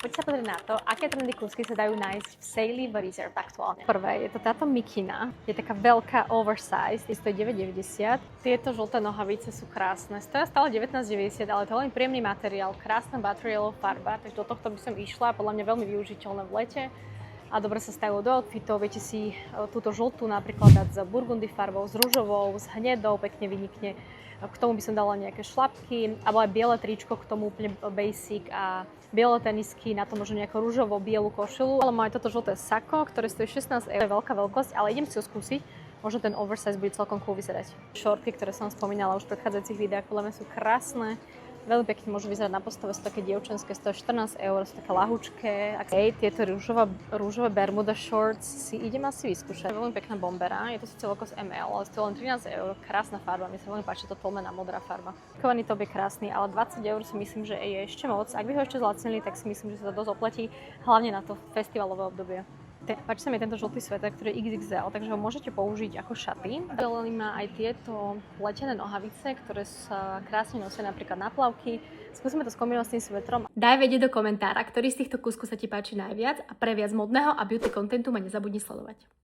Poď sa pozrieť na to, aké trendy kúsky sa dajú nájsť v Sally v Reserve aktuálne. Prvé je to táto mikina, je taká veľká oversize, je to 9,90. Tieto žlté nohavice sú krásne, stoja stále 19,90, ale to je len príjemný materiál, krásna battery yellow farba, takže do tohto by som išla, podľa mňa veľmi využiteľné v lete. A dobre sa stylujú do outfitov, viete si túto žltú napríklad dať s burgundy farbou, s ružovou, s hnedou, pekne vynikne. K tomu by som dala nejaké šlapky, alebo aj biele tričko, k tomu úplne basic a biele tenisky, na to možno nejakú ružovú bielu košelu. Ale mám aj toto žlté sako, ktoré stojí 16 €, je veľká veľkosť, ale idem si ho skúsiť. Možno ten oversize bude celkom cool vyzerať. Šortky, ktoré som spomínala už v predchádzajúcich videách, podľa mňa sú krásne. Veľmi pekne môžu vyzerať na postave, sú také dievčenské, stojí 14 €, sú také ľahučké. Tieto rúžové Bermuda shorts si idem asi vyskúšať. Veľmi pekná bombera, je to síce veľkosť ML, ale stojí len 13 €, krásna farba, mi sa veľmi páči to tlmená modrá farba. Kovaný top je krásny, ale 20 € si myslím, že je ešte moc. Ak by ho ešte zlacnili, tak si myslím, že sa to dosť oplatí, hlavne na to festivalové obdobie. Páči sa mi tento žltý sveter, ktorý je XXL, takže ho môžete použiť ako šaty. Zelení má aj tieto letené nohavice, ktoré sa krásne nosia napríklad na plavky. Skúsime to skombinovať s tým svetrom. Daj vedieť do komentára, ktorý z týchto kúskov sa ti páči najviac a pre viac modného a beauty contentu ma nezabudni sledovať.